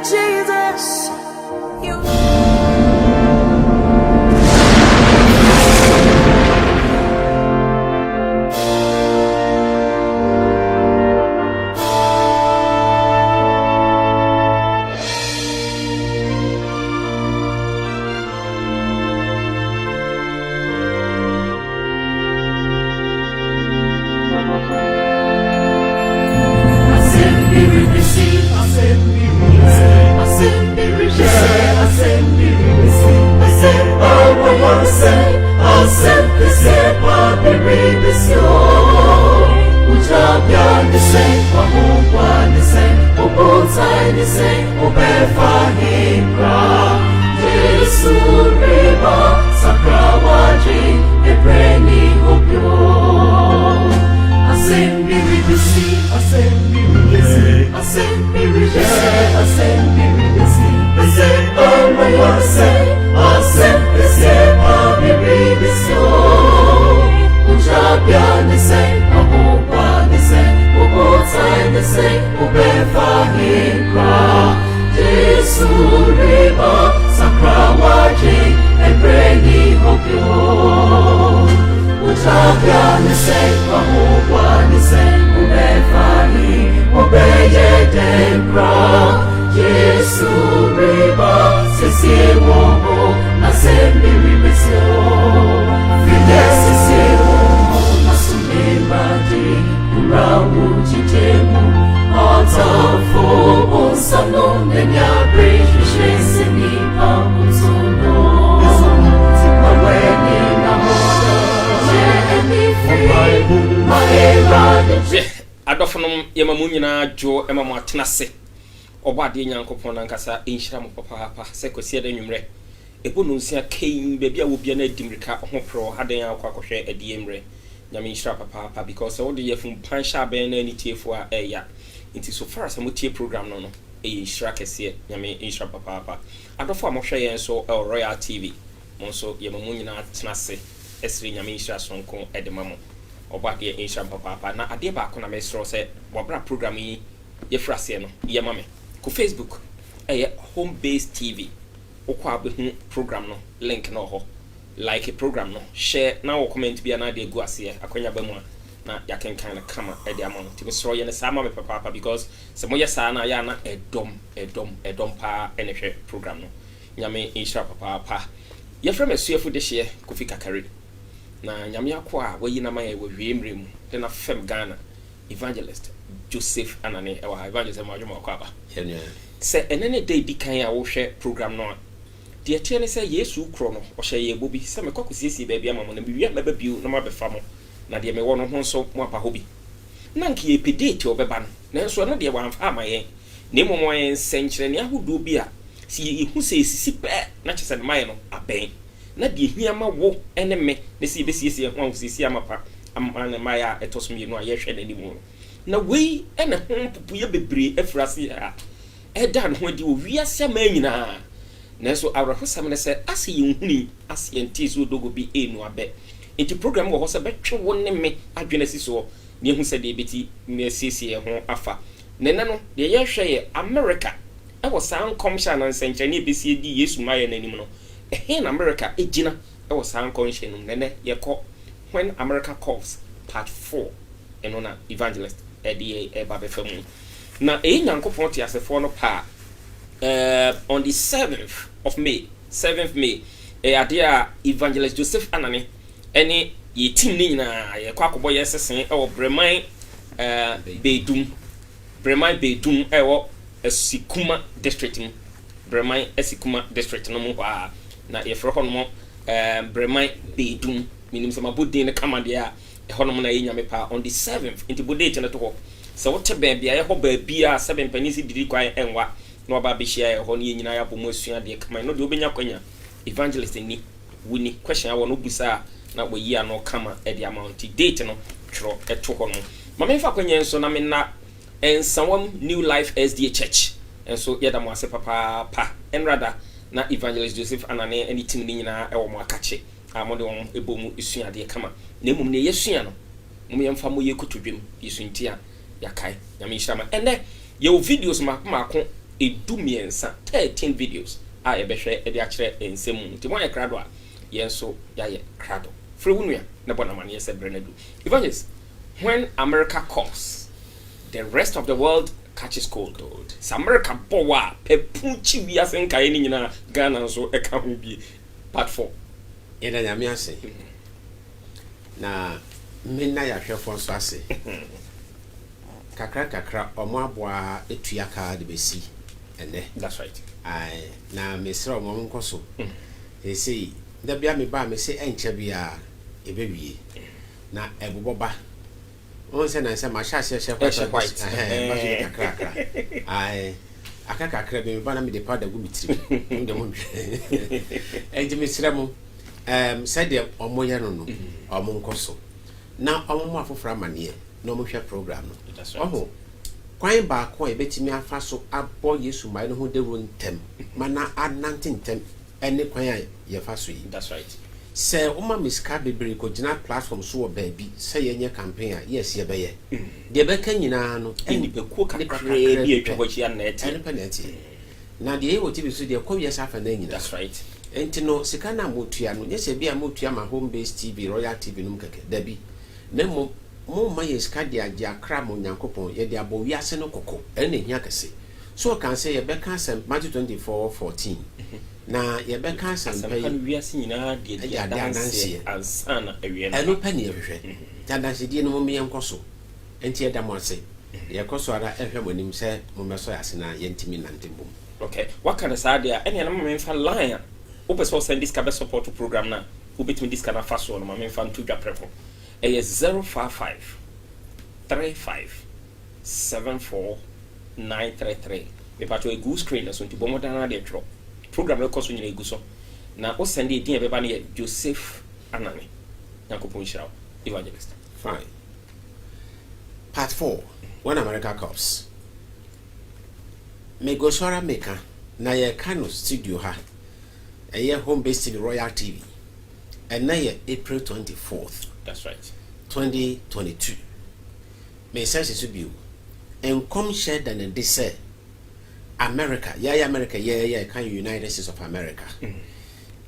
Jesus. You. Jo ema mo atenase obade nyankopon nankasa enhira mo papa se kwesi da nwumre ebo no nsia kain bebia wo bia na adimrika ho pro hadan akwa akohwe adiemre nyame enhira papa because all the yefun pan sha ben na ni tiefo a eya nti so far as mo tie program no enhira kese nyame enhira papa adofo a mo hwe yen so Royal TV mo so ye mo nyina atenase esri nyame enhira sonko edemamo obade enhira papa na ade ba ko na mesro se wabra program yi ye frase no ye mame ko Facebook home based TV okwa abehu program no link no ho like a program no share na wo comment bia na de gu ase akonya ba mu na ya ken kan na kama e de amount ti so ye ne sa mame papa because se mo ye sa na ya na edom pa enehwe program no nyame insha papa ye frame suefo de hye Kofi Kakari na nyame akwa wayi na maye wo wiemre mu de na fem Ghana evangelist Joseph Anane ewa evangelist Majuma Kwaba se enene day di kan a wo hwe program no de tie ne se Yesu kro no o hye ye bobi se me kwakosiesie ba bia mamo na biwia meba biu na mabefa mo na de me wo no ho so mo apa hobi na nki epedate obeba no na so na de wanfa amaye na momo yen senkyere ne ahodo bi a si yehu se esisi pe na kyese ne maye no aben na de hia ma wo ene me na si besiesie ho ahosiesie amapa amane maya etosum no ayehwe na nimu na wei ene ho pupuye bebre afrase a eda no ho di wo wiase ma nyina na so awrahosam ne se ase yenhuni ase enti so dogo bi enu abe enti program wo ho se betwe wo ne me adwena si so ne ehu se de beti na siesie ho afa ne no de yehwe ye America e wo san komsha na nsenche ne besie di Yesu maye na nim no na America ejina e wo san komsha no ne yekọ when America calls part 4 enona evangelist edi babe famu na nyankopon ti asefo no pa on the 7th May evangelist Joseph Anane ene ye team ni nyina ye kwa akobo ye sesen e wo Breman Bedum e wo Esikuma district mu Breman Esikuma district no mu kwa na ye fro ho no Breman Bedum minim sama bodin ne kamade a honom na yenyame pa on the 7th into bodate na to ho so wote ba bia ye ho ba bia 7 panisi didi kwan enwa na oba be share ho ne nyina ya bomo asua de kama no de obenya kwanya evangelist ni wuni question awo no busa na wayi ano kama e de amount date no twro eto ho no mama fa kwanya enso na me na ensawam New Life SDA Church enso yeda mo ase papa enrada na evangelist Joseph Anane any team ni nyina e wo mo akache amode won ebomu esua de kama na emum ne yesua no mum yemfa mo ye kotodwem yesu ntia yakai nyame nhyama ene ye videos mako edu miensa 13 videos a yɛbɛhwɛ ɛde akyerɛ nsɛm nti mo ayɛ krado a yɛn so yɛayɛ krado frɛ wo nua na bɔ namane yɛsɛ brɛ no du evangelist when America calls the rest of the world catches cold. Sɛ America bɔ wɔ a pɛpunkyi wiase nkaeɛ no nyinaa Ghana nso ɛka ho bi part 4 yɛda nyame ase na menna yɛahwɛfoɔ nso ase kakra ɔmo aboa etua ka de besi ene. That's right. Na mesra ɔmo nkɔ so say da bia me ba me say enche bia ebewie na eboboba on se na se ma sha hye white kakra kakra be me ba na me de powder go mitiri de mo enje mesra mo said the ɔmo yɛ no ɔmo nkɔ so na ɔmo mo afofra mane na ɔmo hwɛ program no ɔho kwan ba ko e betimi afa so abɔ Yesu mai no ho de ro ntem mana anante ntem ene kwan a ye fa so yi. That's right. Say uma miska bebre ko gina platform so wo baabi say ye nye campaign a yes ye beye de be kan nyina no eni be ko kakra bi atwa hɔ chia na eti ene penalty na de e wo ti bi so de ko yes afa na nyina. That's right. Enti no sika na motua no nyese bia motua ma home based TV Royal TV num keke dabi na mo ma yeska de agye akra mo nyankopon ye de abo wiase no kokko ene hia kese so kan say ye be kan sem Matthew 24:14 na ye be kan sem pay wiase nyina de adanse ansana awie na eno pani ye hwehwe adanse die no mo me enkoso enti ye da mo ase ye koso ara ehwe mo nim se mo meso ase na ye ntimi nantembom. Okay, what kind of sad there ene na mo me fa line open source send this cabe support program na who between this kind of fast one ma me fa ntu dwa preko e 055 35 74 933 me pato a good screen so nti bomo dana de tro program no cost nyina egu so na o send e din e be ba na Joseph Anani yakopon shiraw evangelist. Fine. Part 4 when America comes me go shora meka na ye Kano studio ha a home based in Royal TV and now April 24th. That's right. 2022. May sense to be and come share than they say America, America, can United States of America.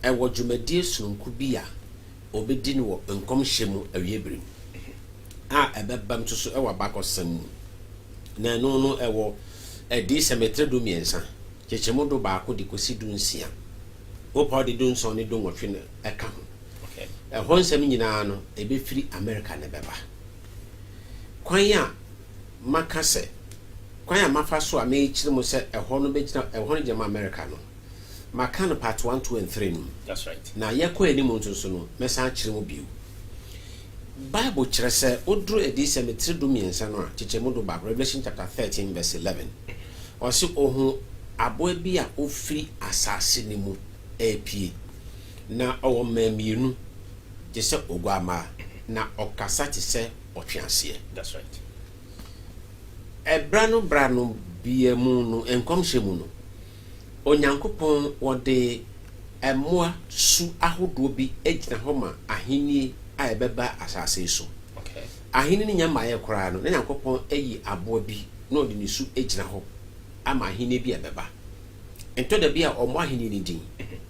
And what you may dear soon could be a obedient work and come shame a yebrim. A bam to so our back or some. No, I will a decent do me and son. Chechemodo Bako di Cosi Dunsia. O party doing so only don't watch in a account. Okay. A one seminano, a be free American beba. Quaya Macase. Quaya Mafaso, I made Chilmo set a honor jam Americano. Macano part 1, 2, and 3. That's right. Now, Yako any montosono, Messa Chilmobu. Bible Chese, Odro a decent Tridumi and Sanua, Chichemodo back, Revelation chapter 13, verse 11. Or so, oh, a boy be a free assassin. AP na owo mamienu je se ogwama na okasa ti se otwease. That's right. Brano biemu no enkomhyemu no onyankopon wode emoa su ahodo bi agina homa ahini a ebeba asase so. Okay. Ahini ni nyama ye kora no nyankopon ayi abo bi na ode ni su agina ho ama ahini bi ebeba ento da bia omo ahini ni din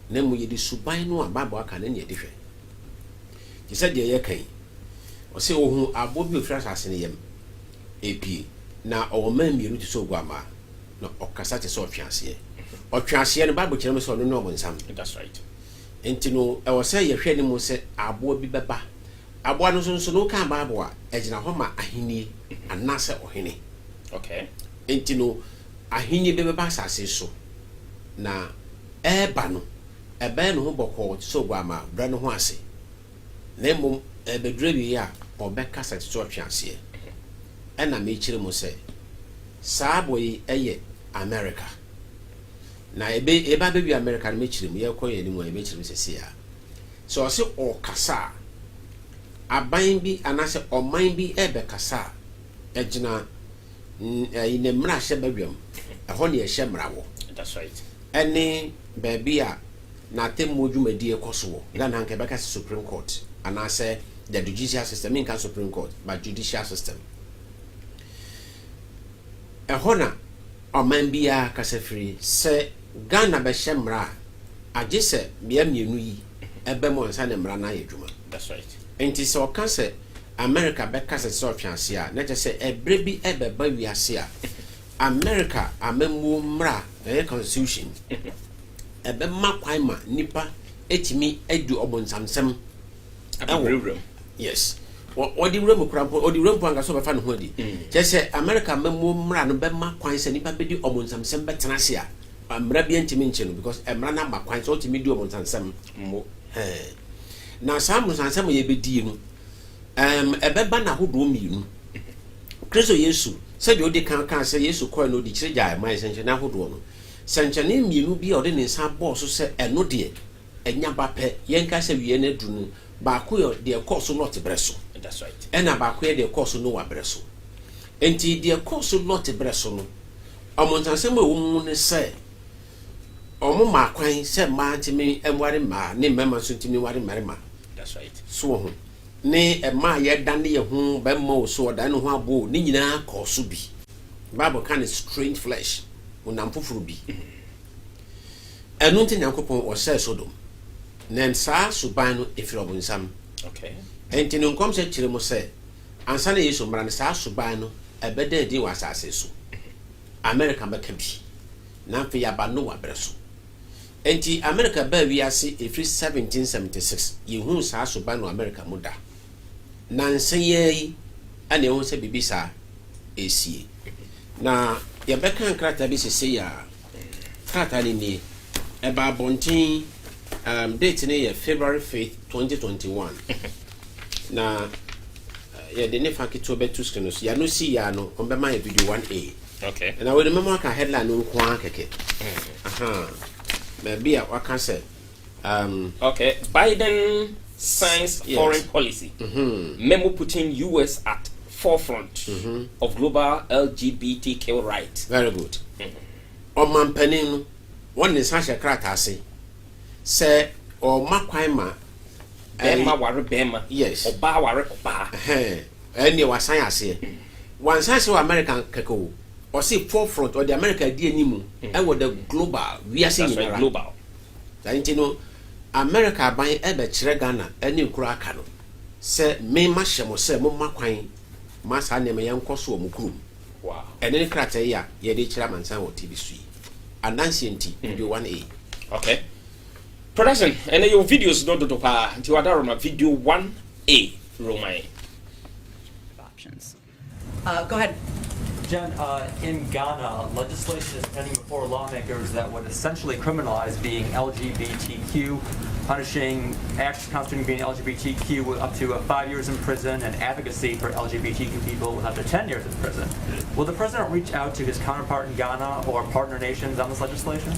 na mu yedi suban no ababo aka na ne yedihwe ti se de ye kan o se ohun abo bi ofra asase ne yem epi na o man miru ti so gwama na okasa ti so otwease ne babo kire me so no no nsam. That's right. Enti no e wo se ye hwe ne mu se abo bi beba abo no so no kan babo a egina ho ma ahini anase ohene. Okay. Enti no ahini beba asase so na eba no ebe no ho boko so gwama bra no ho ase na mum ebedre bi ya obeka so atwease e na me kire mo se saaboyi eye America na eba bebi America na me kire mo ye koye ni mo ebe kire mo se ya so se o kasa aban bi anase oman bi ebe kasa ejina ine mra hye badwam ho ne hye mra wo. That's right. Any baby na temu dwumadi ekoso na nanka beka Supreme Court and I say the judicial system in Supreme Court but judicial system. A hona ɔman biara kasa firi sɛ Ghana bɛhyɛ mmara agye sɛ mmea mmienu yi ɛbɛ mo nsa ne mmara na ayɛ adwuma. That's right. Enti sɛ ɔka sɛ America bɛka sɛ sɛ ɔtwe ase a na kyerɛ sɛ ɛbrɛ bi ɛbɛba wiase a America amammuo mmara ɛyɛ constitution ɛbɛma kwan ma nipa etimi adu ɔbɔnsamsɛm ɛwɔ. Yes. Odi wura krampo odi wura mpo angaso bɛfa ne ho adi. Kyerɛ sɛ America amammuo mmara no bɛma kwan sɛ nipa bɛdi ɔbɔnsamsɛm bɛtena ase a mmara bi ntimi nkyɛ no because mmara na ma kwan sɛ ɔtimi di ɔbɔnsamsɛm mo. Na saa ɔbɔnsamsɛm yɛ bɛdi no ɛbɛba na hodo mmienu. Kristo Yesu sɛ de odi kan sɛ Yesu kɔɛ no odi kyerɛ gya man sɛnkyɛ na hodo no. Sɛnkyɛne mmienu bi a ɔde ne nsa bɔɔ so sɛ ɛno deɛ ɛnya ba pɛ yɛnka sɛ wie na du no baako yɛ deɛ kɔɔ so Lot brɛ so. That's right. Ɛna baako yɛ deɛ kɔɔ so Noah brɛ so. Enti deɛ kɔɔ so Lot brɛ so no ɔmontansɛm a ɛwɔ mu ne sɛ ɔmo ma kwan sɛ mmaa ntimi ɛware mmaa ne mmarima nso ntimi ware mmarima. That's right. So ho ne ɛmaa yɛda ne yɛ ho bɛma wo so ɔda ne ho abɔ ne nyinaa kɔɔ so bi. Bible ka ne strange flesh unam foforo bi. Ɛno nti Nyankopɔn ɔsɛe Sodom. Na saa suban no efiri ɔbonsam. Okay. Enti no nkom sɛ kyerɛ mo sɛ ansa na Yesu mmara no saa suban no ɛbɛda adi wɔ asase so. America bɛka bi. Na afei yaba Noah brɛ so. Enti America ba wiase efiri 1776 yehu saa suban no America mu da. Na nsa yi ana ehu sɛ bibi saa esie. Na yɛbɛka nkrata bi sese ya krata ni nie ɛba abɔnten date ne yɛ February 5th 2021 na yɛde ne fa ketewa bɛto screen so ya no si ya no ɔmbɛma yɛ video 1A. Okay. Na wɔde memo aka headline no nko akɛkɛ. Na bia waka sɛ okay, Biden signs foreign policy. Memo putting US at forefront of global LGBTQ rights. Very good. Ɔman panin no wɔn ne nsa hyɛ krata ase sɛ ɔma kwan ma bɛma ware bɛma. Yes. Ɔbaa ware ɔbaa. Ɛne wasan ase. Wansan se wɔ American kɛkɛ o ɔsi forefront ɔde America di animu ɛwɔ the global wiase nyinara. Right, global. Nti no America ban ɛbɛkyerɛ Ghana ɛne nkuro aka no sɛ me ma hyɛ mo sɛ mo ma kwan ma saa nneɛma yɛnkɔ so wɔ mo kurom. Wow. Ɛne ne krata yi a yɛde kyerɛ amansan wɔ TV so yi. Anansi nti video 1A. Okay. Production, and your videos don't do pa until I video 1A Romain. Options. Go ahead. Jen, in Ghana, legislation is pending before lawmakers that would essentially criminalize being LGBTQ, punishing acts constituting being LGBTQ with up to 5 years in prison and advocacy for LGBTQ people with up to 10 years in prison. Will the president reach out to his counterpart in Ghana or partner nations on this legislation?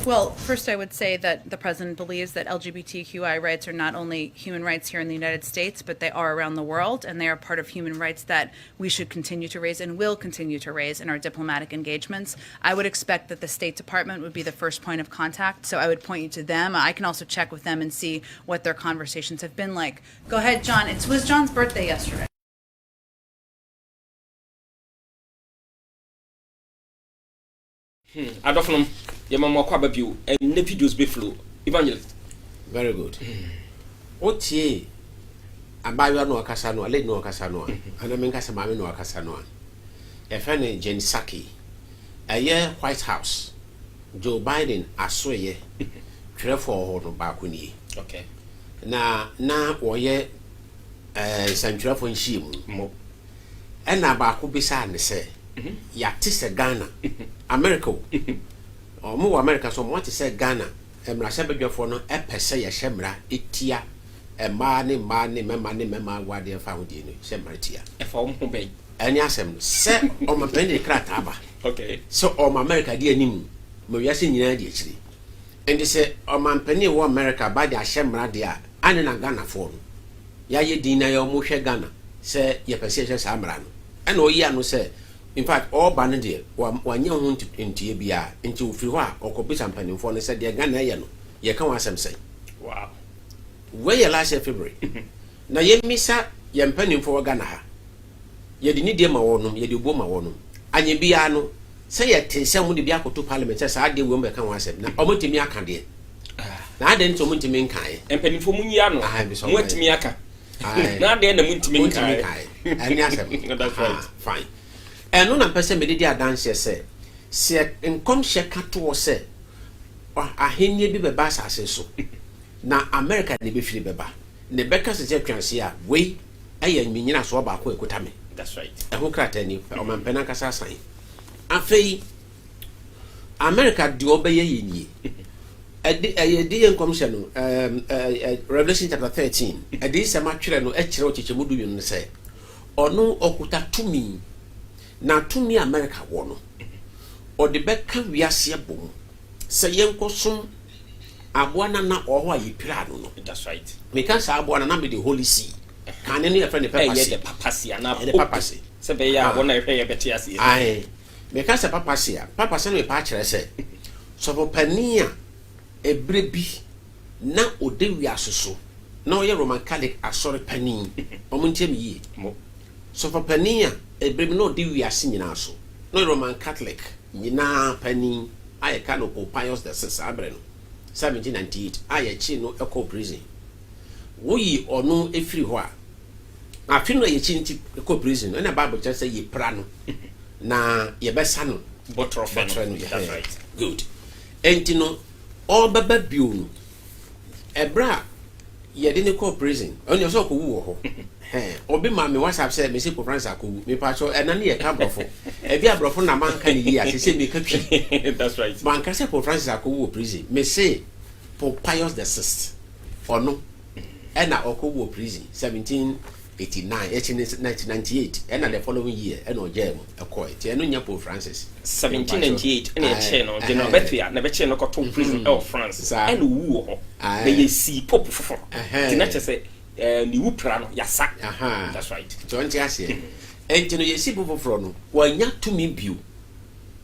Well, first I would say that the president believes that LGBTQI rights are not only human rights here in the United States, but they are around the world, and they are part of human rights that we should continue to raise and will continue to raise in our diplomatic engagements. I would expect that the State Department would be the first point of contact, so I would point you to them. I can also check with them and see what their conversations have been like. Go ahead, John. It was John's birthday yesterday. Adofnum, your mama kwaba view and ne videos be flow. Evangelist. Very good. Otie abayo no akasa no ale no akasa no ana men kasa maame no akasa no e fa ne Jen Psaki eye White House Joe Biden asoye twerefo ho no ba ko nie. Okay. Na woye santwerefo nhiem mo ena ba ko bisa ne se ya te se Ghana America omo wa America so mo te se Ghana emra se bedwefo no epese ye hyemra etia ma ne mema wade fa ho die no hyemra tia E fa ho ben ani asem no se o ma pen de krata aba. Okay. So o ma America di anim mo wiase nyina di akiri endi se o ma pen wo America ba de hyemra de a ane na Ghana fo no ya ye din na ye mo hwe Ghana se ye pese hwe sa amra no ena o yi ano se in fact all ban de wanya ho ntie bia nti ofiri ho a okobisa mpanimfo no se de Ghana ye no ye ka wasem se wow we ye last February na ye misa ye mpanimfo Ghana ha ye de ni de ma wonom ye de bo ma wonom anye bia no say yet sɛ mo de bi akoto parliament sɛ saa de wo mbɛka ho asɛm na ɔmo timi aka de na ade nto mo ntimi nkae empanifo mu nyia no mo atimi aka na ade na mo ntimi nkae ani asɛm that's right fine ɛno na mpɛ sɛ mede di adanse sɛ nkom hyɛ ka to sɛ ahenni bi bɛba asase so na America ne bɛfiri bɛba ne bɛka sɛ twanse a wei ɛyɛ nyinyina so ba ko ekota me that's right ɛho krata ni ɔmampɛna kasa san afei America de obɛyɛ yɛnie ɛde yɛ nkom hyɛ no Revelation chapter 13 ɛde sɛ matwerɛ no ɛkyerɛ okyekye du no sɛ ɔno ɔkuta tumi na tumi America wɔ no ɔde bɛka wiase bom sɛ yɛnkɔsom aboa na ɔhɔ a yɛpira no no that's right meka sa aboa na me the Holy See kan ne yɛfrɛ ne papacy papacy na papacy sɛ bɛyɛ a wɔna hwɛ yɛbɛte ase ai meka sa papacy no me pa kyerɛ sɛ sɔfo pani a ebre bi na ode wiase so na ɔyɛ Roman Catholic asɔre pani ɔmo ntie me yie sɔfo pani a ebre bi na ode wiase nyina so na Roman Catholic nyina pani ayɛ ka no Pope Pius the Sixth abre no 1798 ayɛ chi no ɛkɔ prison woyi ɔno efiri hɔ a afi no yɛ chi nti ɛkɔ prison ɛna Bible kyerɛ sɛ yɛ pra no na yɛbɛsa no bɔtrɔfɛ no that's right good enti no ɔbɛba bio no ɛbra yɛde ne kɔ prison ɔno yɛ sɛ ɔkɔwu wɔ hɔ obi ma me WhatsApp sɛ me se Pope Francis akɔwu me pa so ɛna ne yɛ ka brɔfo ebi abrɔfo na manka ne yie asese me ka twi that's right manka sɛ Pope Francis akɔwu wɔ prison me se Pope Pius the Sixth ɔno ɛna ɔkɔwu wɔ prison 1789 1998 ɛna the following year ɛna ɔgya mu ɛkɔɛ ti ɛno nya Pope Francis 1798 ɛna ɛkyɛ no de no bɛtua na bɛkyɛ no kɔto prison ɛwɔ France ɛna wu wɔ hɔ na yɛ si Pope foforɔ ti na kyɛ sɛ ni wu pra no yasa that's right don't you see enti no yesi Pope foforɔ no wanya tumi bio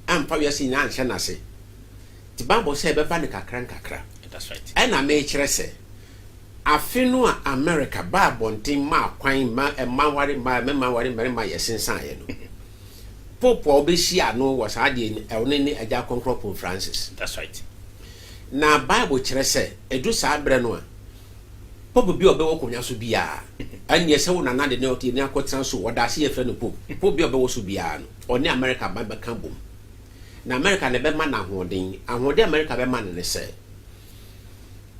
ampa wiase nyina anhyɛ nase ti Bible sɛ ɛbɛba ne kakra that's right ɛna me kyerɛ sɛ afi no a America ba bonten ma kwan ma ware ma mmarima yɛsensan yɛ no Pope obehia no wɔ saa de ɛwone ne agya konkro Pope Francis that's right na Bible kyerɛ sɛ edu saa brɛ no a Pope bi obɛwɔ konya so bia anye sɛ wo nana de ne ɔte ne akɔtran so wɔda se yɛfrɛ no Pope bi obɛwɔ so bia no ɔne America ba bɛka bom na America ne bɛma na ahoɔden America bɛma ne sɛ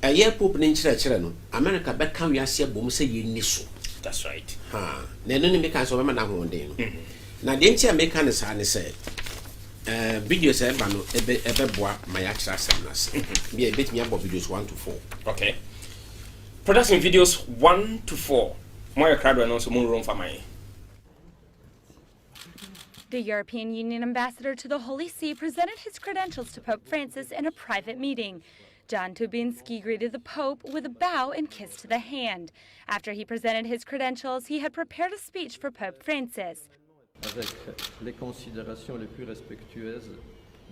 ɛyɛ Pope ne nkyerɛkyerɛ no America bɛka wiase bom sɛ yɛni so that's right na ɛno ne meka sɛ ɔbɛma na ahoɔden no na de ntia meka ne saa ne sɛ video sɛ ɛba no ɛbɛboa ma yɛakyerɛ asɛm no ase bia ɛbɛtumi abɔ videos 1 to 4 okay production videos 1 to 4 moya crowd no so mo room for my The European Union ambassador to the Holy See presented his credentials to Pope Francis in a private meeting. John Tubinski greeted the Pope with a bow and kiss to the hand. After he presented his credentials, he had prepared a speech for Pope Francis. Avec les considérations les plus respectueuses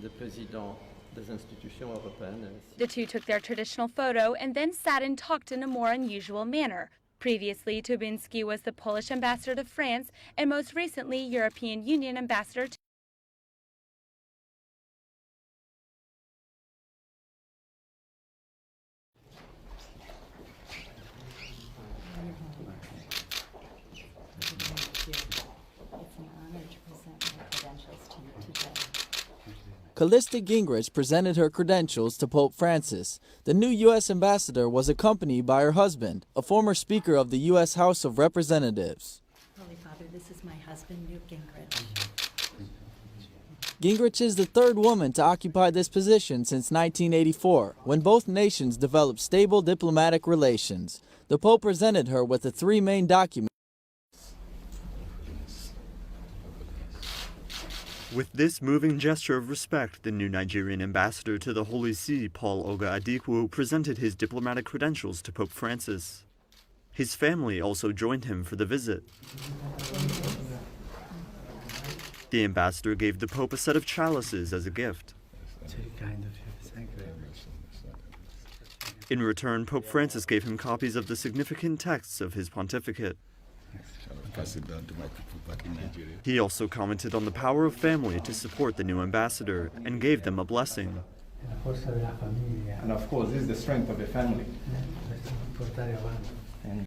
des présidents des institutions européennes. The two took their traditional photo and then sat and talked in a more unusual manner. Previously, Tubinski was the Polish ambassador to France and most recently European Union ambassador to Callista Gingrich presented her credentials to Pope Francis. The new U.S. ambassador was accompanied by her husband, a former Speaker of the U.S. House of Representatives. Holy Father, this is my husband, Newt Gingrich. Gingrich is the third woman to occupy this position since 1984, when both nations developed stable diplomatic relations. The Pope presented her with the three main documents. With this moving gesture of respect, the new Nigerian ambassador to the Holy See, Paul Oga Adikwu, presented his diplomatic credentials to Pope Francis. His family also joined him for the visit. The ambassador gave the Pope a set of chalices as a gift. In return, Pope Francis gave him copies of the significant texts of his pontificate. pass it down to my people back in Nigeria. He also commented on the power of family to support the new ambassador and gave them a blessing. And of course, this is the strength of the family. And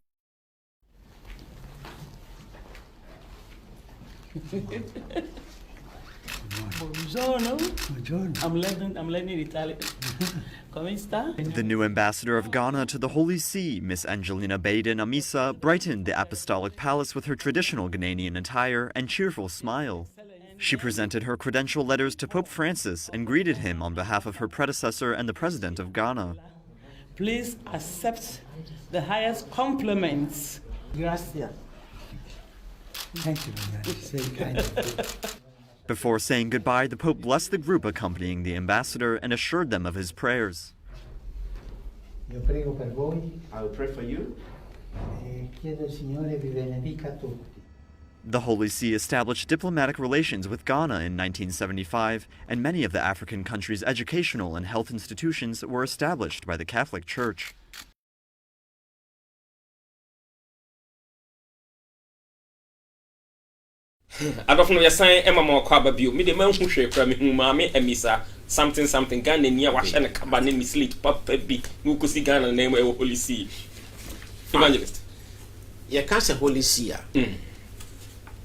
Buongiorno. I'm learning Italian. Come sta? The new ambassador of Ghana to the Holy See, Miss Angelina Baden Amisa, brightened the Apostolic Palace with her traditional Ghanaian attire and cheerful smile. She presented her credential letters to Pope Francis and greeted him on behalf of her predecessor and the President of Ghana. Please accept the highest compliments. Gracias. Thank you very much. It's very kind of you. Before saying goodbye, the Pope blessed the group accompanying the ambassador and assured them of his prayers. Io prego per voi. I will pray for you. Chiedo al Signore vi benedica tutti. The Holy See established diplomatic relations with Ghana in 1975, and many of the African country's educational and health institutions were established by the Catholic Church. Adofno ya san ema mo kwa babio me de man hu hwe kra me hu ma me emisa something Ghana ni a wa hye ne kaba ne mislead papa bi ngukusi Ghana na e Holy See evangelist ye ka se Holy See a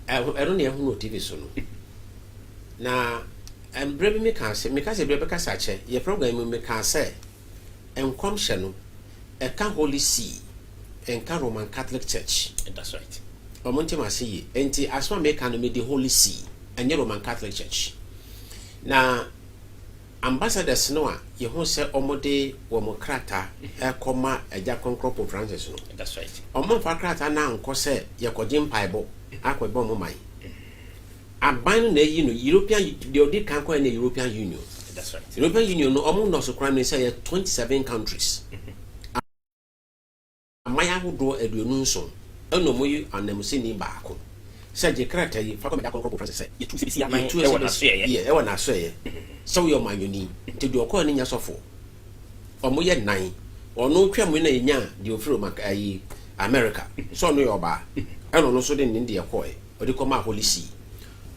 ero ne hu no TV so no na embre bi me ka se bre be ka sa che ye program me ka se enkom hye no e ka Holy See en ka Roman Catholic Church. That's right. Omonte masi enti asma me ka no me the Holy See and Roman Catholic Church. Na ambassadors no a ye ho se omode wo mo krata e koma eja konkro Pope Francis no. That's right. Omon fa krata na nko se ye kogin paibo akwebo mo mai. Aban na yi no European the odi kan ko na European Union. That's right. European Union no omo no so kran me say 27 countries. Amaya hodo aduonu nso eno moyi anamusini baako. Say je krata yi fa ko me da konkro Pope Francis say ye tu se bisi ama e wona so ye. Yeah, e wona so ye. So your manyoni nti de okọ ni nya sofo. Omo ye nan. Ono twam na enya de ofiro makai America. So no yo ba. Eno no so de ndi ekọ e. Odi koma Holy See.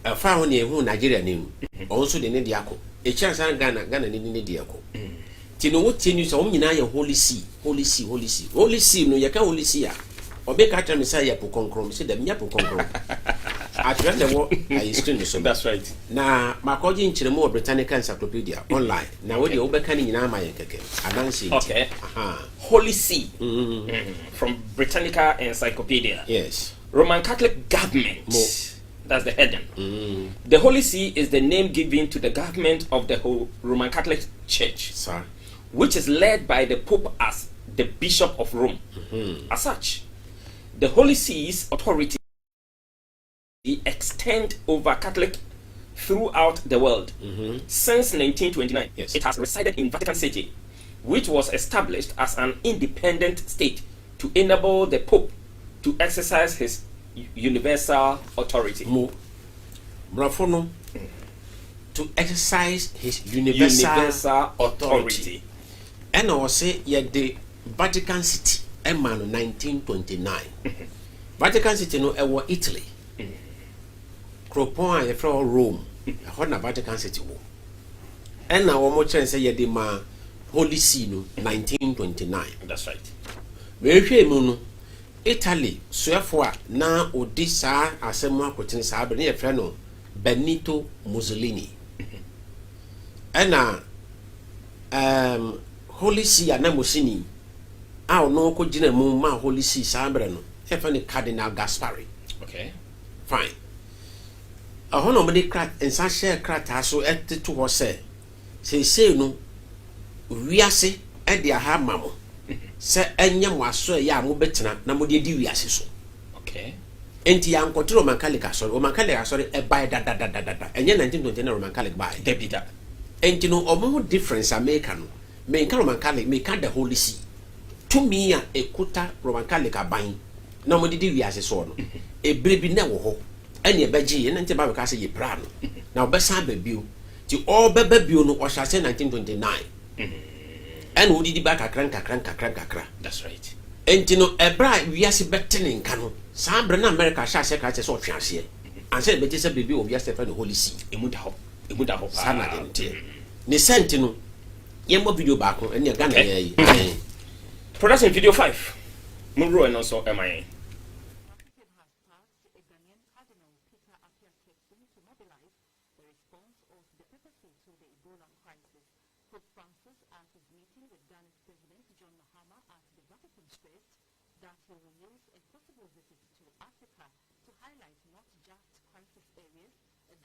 Fa ho ne ehu Nigeria nemu. On so de ne de akọ. E chance Ghana ne de akọ. Ti no wotie ni so nyina ye Holy See. Holy See no ye ka Holy See a. Obe ka tell me say ye po konkrom. Say dem nya po konkrom. Atwere de wo I screen so. That's right. Na makoji nchiremu Britannica Encyclopedia online. Na we de obeka ni nyina ma ye keke. Adansi. Okay. Holy See. From Britannica Encyclopedia. Yes. Roman Catholic government. That's the heading. The Holy See is the name given to the government of the whole Roman Catholic Church, Sir. which is led by the Pope as the Bishop of Rome. As such, the Holy See's authority extend over Catholic throughout the world. Since 1929, Yes. it has resided in Vatican City, which was established as an independent state to enable the Pope to exercise his universal authority. Brafono to exercise his universal authority. And I say ye the Vatican City Emma 1929. Vatican City no ewo Italy. Cropon a from Rome. A na Vatican City wo. And now one more chance say ye the ma Holy See no 1929. That's right. We hwe mu no Italy suefo a na odi saa asemu akotin saa be ne yefre no Benito Mussolini. Ena Holy See ana Mussolini a ono ko gina mu ma Holy See saa bre no yefre ne Cardinal Gaspari. Okay. Fine. A hono mo de krat ensa share krata so eteto ho se no wiase e de aha mamo se enye mo aso ya mo betena na mo de di wiase so. Okay. Enti ya nkotro Roman Catholic asori Roman Catholic asori e buy da enye 1929 Roman Catholic buy Debi da. enti no omo difference America no me nka Roman Catholic me ka the Holy See to me a ekuta Roman Catholic aban na mo de di wiase so no e brebi na wo ho ene e baji ene nti ba ka se ye pra no na obesan ba bio ti all beba bio no o sha se 1929 and who did back a crank. That's right. And you know, a bright, we are betting in Cano, Sambra na America sha se ka che so twiase and say be say baby obi Stephen Holy See emu da ho sana de ntie ne sent no yembo video back and Ghana ye production video 5 mo ro no so am I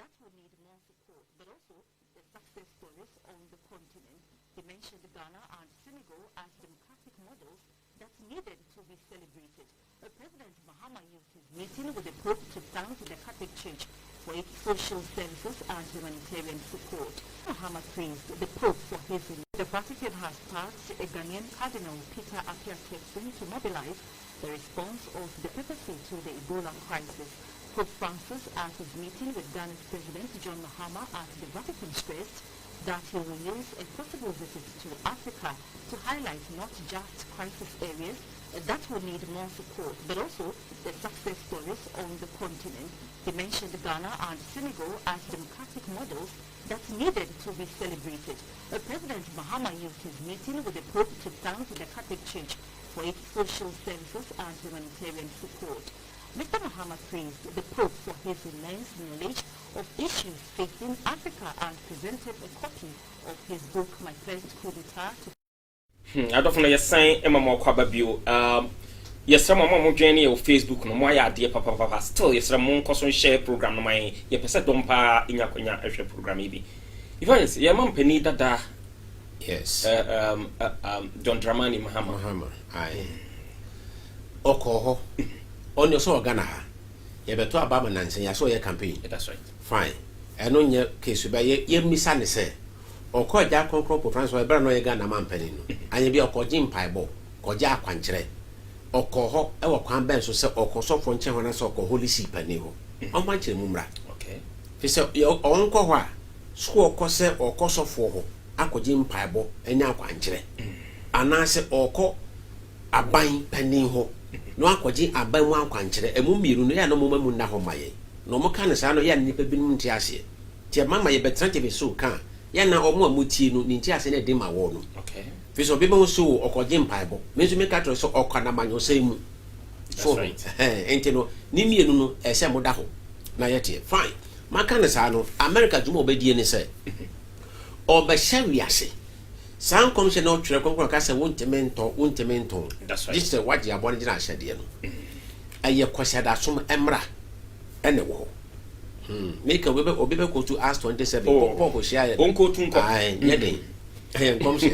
that will need more support, but also the success stories on the continent. He mentioned Ghana and Senegal as democratic models that needed to be celebrated. President Mahama used his meeting with the Pope to thank the Catholic Church for its social services and humanitarian support. Mahama praised the Pope for his The Vatican has tasked a Ghanaian Cardinal Peter Appiah-Tetsum to mobilize the response of the papacy to the Ebola crisis. Pope Francis, at his meeting with Ghana's President John Mahama at the Vatican, stressed that he will use a possible visit to Africa to highlight not just crisis areas that will need more support, but also the success stories on the continent. He mentioned Ghana and Senegal as democratic models that needed to be celebrated. President Mahama used his meeting with the Pope to thank the Catholic Church for its social services and humanitarian support. Mr. Mahama praised the Pope for his immense knowledge of issues facing Africa and presented a copy of his book, My First Coup d'etat. I don't know your sign, Emma Mokwababio. Yes, some of my journey on Facebook, no more idea, papa. Still, yes, some more custom share program. No, my your percent don't pa in your program, maybe. If I say, your mom penny that, yes, John Dramani Mahama. Aye. Okoho. On your so Ghana, you better about Nancy. I saw your campaign. That's right. Fine. And on your case, by ye missani say, or call Jack Concrop France, or Brano Ghana man penny. And you be a cojin piebo, koja quantre, or coho, or quan bench, or coso from China, so Holy See penny. On my chimumra. Okay. He said, your own coa, squaw cose or coso for a cojin piebo, and now quantre. And I said, or co a buying penny ho. No akwaji aban wa kwankyere emu miru no ya no moma mu na ho maye no mo ka ne sa no ya nipa binum nti ase ti mama ye betrante be so kan ya na omo amuti no nti ase na de ma wo no okay fi so be mo so okoje mpaibo me so me ka tro so okwana manyo sai mu so enti no ni mienu no ese mo da ho na ye tie fine maka ne sa no America dwuma obedie ne se obehyawi ase San commission no twerɛ konkon ka sɛ wontemento that's right just what you abɔ ne gina ahyɛdeɛ no ɛyɛ kwasiada som emra ɛne wo make a obi be go to Acts 27 Paul ko share onko tunko ai yɛden ɛyɛ commission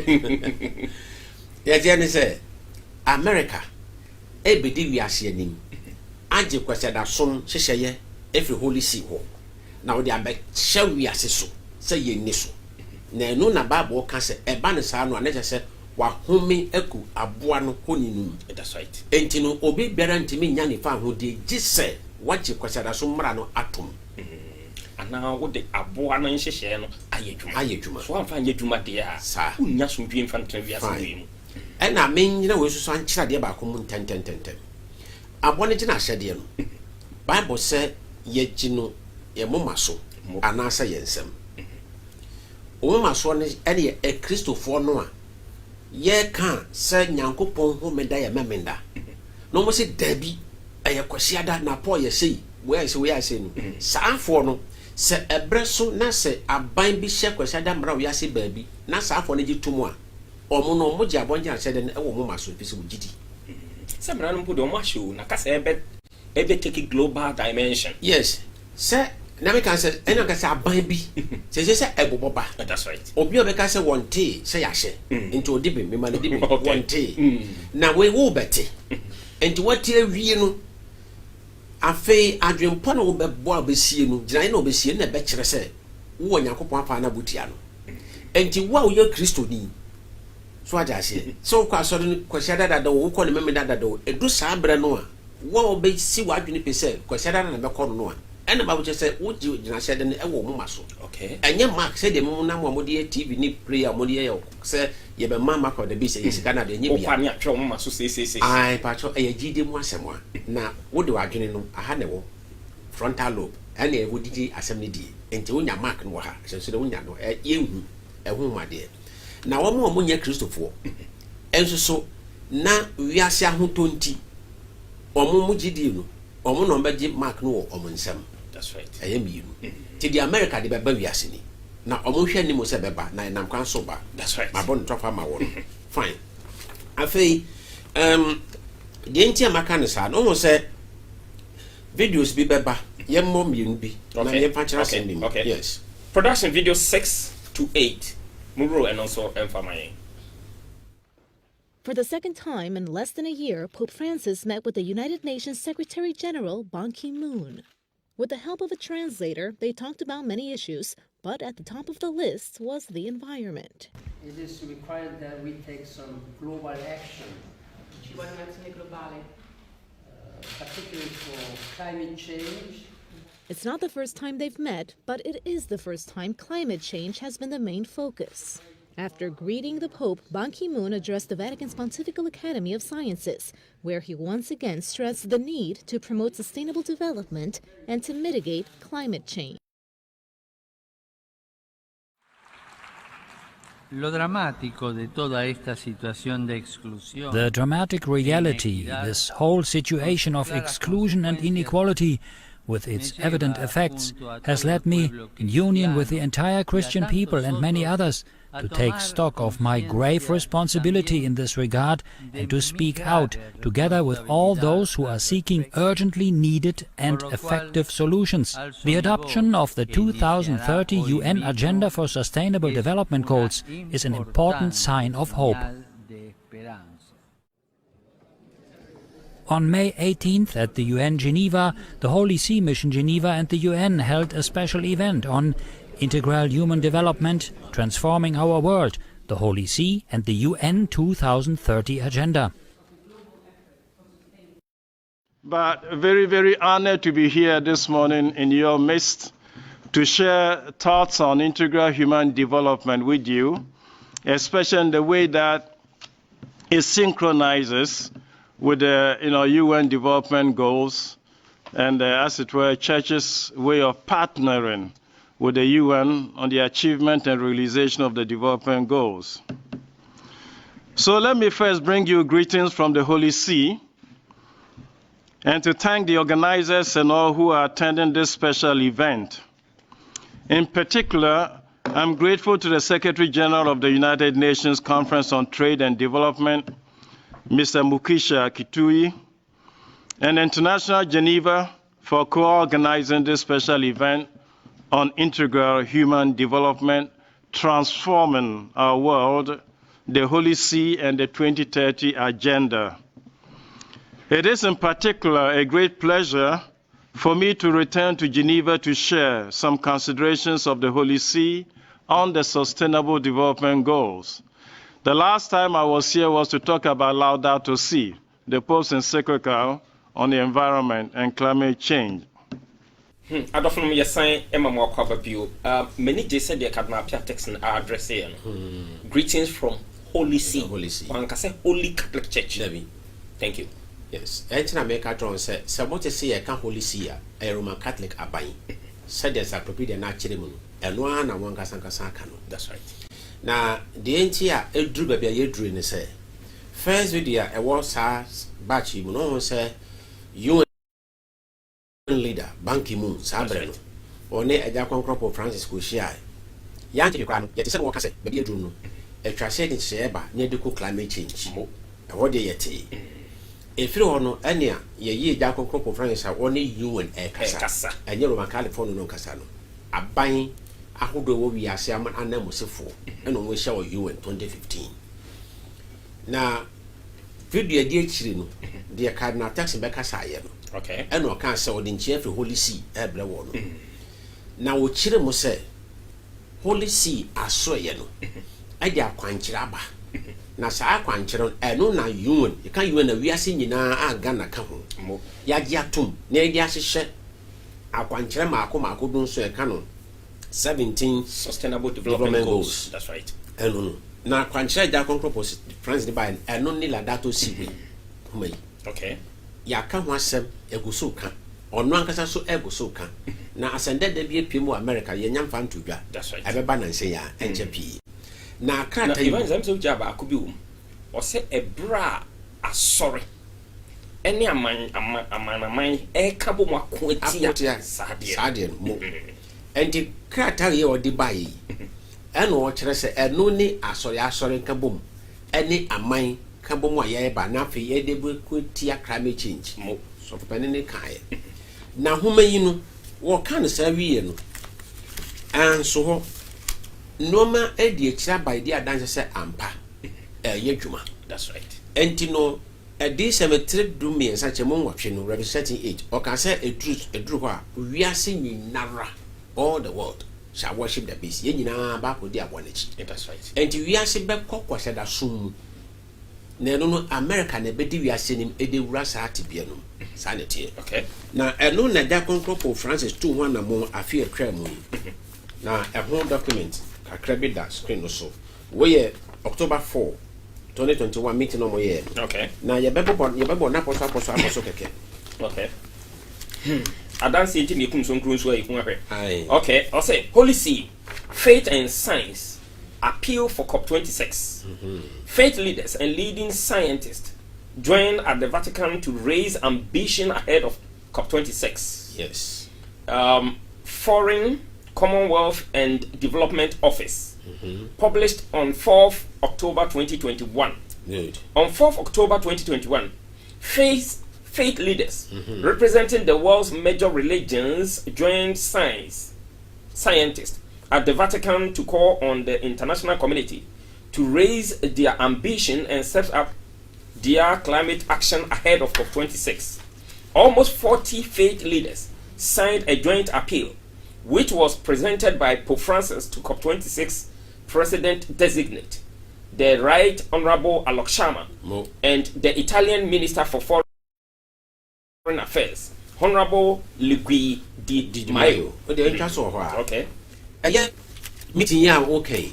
yɛde ne sɛ America ebedi wiase anim agye kwasiada som hyehyɛyɛ every Holy See ho na wo de abɛ hyɛ wiase so sɛ yɛ ni so na no na Bible ka se eba ne sa no anaje se wa home aku aboa no honinu that's right enti no obi biara ntimi nya ne fa ho de gise waje kwasada so mra no atom ana wo de aboa no nhyehyɛ no ayedwuma so amfa nyedwuma de a sa unya so dwe mfa ntra wiase mu ɛna menyina we so an kyerade ba ko mu ntɛntɛntɛntɛm aboa ne gina ahyɛde no Bible se ye gino ye moma so ana sa yensem Oma so ne ene e Christopher no a ye ka se Nyankopon ho meda ye memenda no mo se dabi eye kwasiada na Paul ye sei we ya sei no saafo no se ebre so na se aban bi hye kwasiada mra we ya se baabi na saafo no gitomo a omo no mo gye abonje ahyede ne wo mo maso pese wo gidi se mra no mpo de omo ahye o na ka se ebe take global dimension yes se na me kan say ena ka say aban bi say eboboba that's right obi obeka say wonte say yahye into odibe me ma dibe wonte na we wo bete enti wati awie no afei adwempo na wo bebo abesie no gina na obesie na be kire say wo Yakobon afa na butia no enti wo a wo ye Kristo ni so aja se so kwa so no kwahia dada wo ko ne memeda dada edu saa bre no a wo obesi wadwene pese kwahia dada na be ko no a ɛna ba woche sɛ woji gyina hyɛ de ne ɛwɔ mo ma so okay ɛnyɛ mark sɛ de mo na mo de TV ni prayer mo de yɛ sɛ ye be mama ko de bi sɛ yesika na de nyɛ bia opa ne atwe mo ma so sei ai pa cho ɛyɛ gide mu asɛm a na wo de wadwene no aha ne wo frontal lobe ɛna ɛwo didi asɛm ne die enti wonya mark no wɔ ha sɛ so de wonya no yɛhu ɛho ma de na wo mo nyɛ kristofo ɛnso so na wiase ahotonti omo gidi no omo no beji mark no omo nsam that's right ayemiru ti di America de beba wiase ni na omo hwe ni mo se beba na nam kwan so ba that's right mabon tofa ma wo fine afei de ntia maka ne sa no mo se videos bi beba ye mo mienu bi na ye pa kira send me yes production video 6 to 8 muro and also emfamaye. For the second time in less than a year, Pope Francis met with the United Nations Secretary General Ban Ki-moon. With the help of a translator, they talked about many issues, but at the top of the list was the environment. It is required that we take some global action, particularly for climate change. It's not the first time they've met, but it is the first time climate change has been the main focus. After greeting the Pope, Ban Ki-moon addressed the Vatican's Pontifical Academy of Sciences, where he once again stressed the need to promote sustainable development and to mitigate climate change. The dramatic reality, this whole situation of exclusion and inequality, with its evident effects, has led me, in union with the entire Christian people and many others, to take stock of my grave responsibility in this regard and to speak out, together with all those who are seeking urgently needed and effective solutions. The adoption of the 2030 UN Agenda for Sustainable Development Goals is an important sign of hope. On May 18th at the UN Geneva, the Holy See Mission Geneva and the UN held a special event on Integral Human Development, Transforming Our World, the Holy See and the UN 2030 Agenda. But very, very honored to be here this morning in your midst to share thoughts on integral human development with you, especially in the way that it synchronizes with the UN development goals and, as it were, Church's way of partnering with the UN on the achievement and realization of the development goals. So let me first bring you greetings from the Holy See and to thank the organizers and all who are attending this special event. In particular, I'm grateful to the Secretary General of the United Nations Conference on Trade and Development, Mr. Mukisha Kitui, and International Geneva for co-organizing this special event on integral human development, transforming our world, the Holy See and the 2030 Agenda. It is in particular a great pleasure for me to return to Geneva to share some considerations of the Holy See on the Sustainable Development Goals. The last time I was here was to talk about Laudato Si, the Pope's encyclical on the environment and climate change. Adolfo me yasan ema mo akwa bio. Many je said the Kadmapia text and address here. Greetings from Holy See. Holy See. One can say Holy Catholic Church. Thank you. Yes. Entina make a tron say what say e kan Holy See a Roman Catholic aban. Said there's a property na chire mu. Eno na wan kasan ka no. That's right. Na the entia edru baba ye dru ni say first video e was batch mu no say you leader Ban Ki-moon sabre no one eja konkro Pope Francis ko shia ya nti kwa no yete se wo kase be bi edru no etwa se de se eba na de ko climate change mo e wo de yete efiri ho no ania ye yi eja konkro Pope Francis a one UN e kasa enye Roman California no kasa no aban ahodo wo wi ase anamosefo eno wo hia wo UN 2015 na video de akiri no de Cardinal Tax be kasa aye no. Okay. And no can say the chief Holy See ebre wo no. Na wo chire mo say Holy See aso ye no. E dia kwankire aba. Na sa kwankire eno na UN, you can UN na wiase nyina aga na ka ho. Ya gi atom na e dia hyehyɛ akwankyerɛ maako do nso ɛka no 17 sustainable development goals. That's right. ɛno na akwankyerɛ gya konkro France by ɛno ne Laudato Si homa yi. Okay. Yaka ho asɛm egu so ka ɔno ankasa so egu so ka na asɛnda da bi apie mu America yɛnya mfa ntodwa. That's right. Ɛbɛba na nsɛ ya ɛnkyɛ pii na krata yi even so jaba akobi wo ɔsɛ ebra asɔre ɛne aman ɛka bɔ mu akotia sadeɛ mo ɛnti krata yɛ ɔde bae ɛna ɔkyerɛ sɛ ɛno ne asɔre ka bɔ mu ɛne aman ka bɔ mu a yɛba na afei yɛde bɔ kotia climate change mo so pɛne ne kae na homa yi no wɔka no saa wiye no anso hɔ noma edi ekira by the adanse say ampa ye dwuma. That's right. Enti no edi cemetery do me ensa chemo nwotwe no representing age o can say edru ho a wiase nyinara all the world shall worship the beast ye nyina ba ko di abonechi. That's right. Enti wiase be kokko se da sum na no America na be di wiase nim ede wura sa atibia no sanity. Okay. Na eno na da konkropo Francis 2:1 na mo afi atwa mu na a whole document kakra bi da screen no so we October 4 2021 meeting no mo ye. Okay. Na yebebo na aposo keke. Okay. Adansi enti me kum so nkru nso ayi hu ahwe. Okay, I say Holy See, Faith and Science appeal for COP26. Faith leaders and leading scientists join at the Vatican to raise ambition ahead of COP26. Yes. Foreign Commonwealth and Development Office, published on 4th October 2021. Good. On 4th October 2021, faith leaders representing the world's major religions joined scientists at the Vatican to call on the international community to raise their ambition and set up their climate action ahead of COP26. Almost 40 faith leaders signed a joint appeal, which was presented by Pope Francis to COP26 President-designate, the Right Honorable Alok Sharma, and the Italian Minister for Foreign Affairs, Honorable Luigi Di Maio. Okay. Again, meeting ya okay.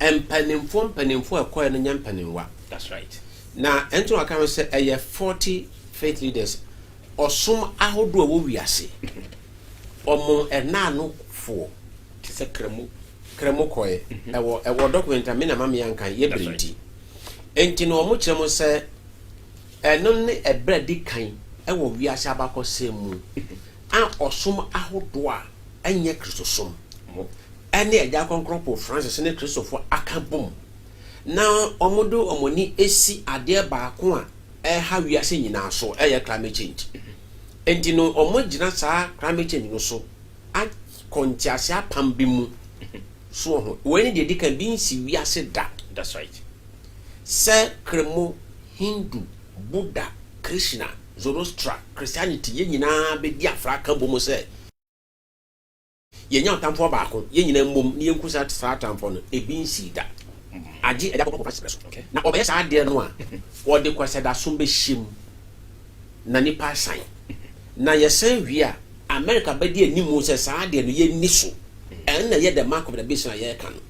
And penimfo ekoy no nyam penimwa. That's right. Na ento aka say 40 faith leaders osum ahodo wo wiase. Omo ena no fo ti se kremo koye ewo document me na mama yankan ye brenti enti no omo kiremo se eno ne ebredi kan ewo wiase abakọ semu a osum ahodo a enye kristosom ene eja konkropo Francis ne kristofo akabom na omodo omoni esi ade baako a ha wiase nyina so climate change. Enti no omo gina saa climate change no so a kontiase apambi mu so ho when dey can be si wiase da. That's right. Se kremo Hindu, Buddha, Krishna, Zoroaster, Christianity ye nyina be di afraka bomo se ye nya otamfo baako ye nyina mbom ne yenkusa saa tamfo no ebi nsi da agi eja ko professor. Okay. Na obeye saa de no a wo de kwase da so be hyem na nipa sign na yesen wi a America be di animu se saa de no ye ni so en na ye the mark of the beast na ye ka no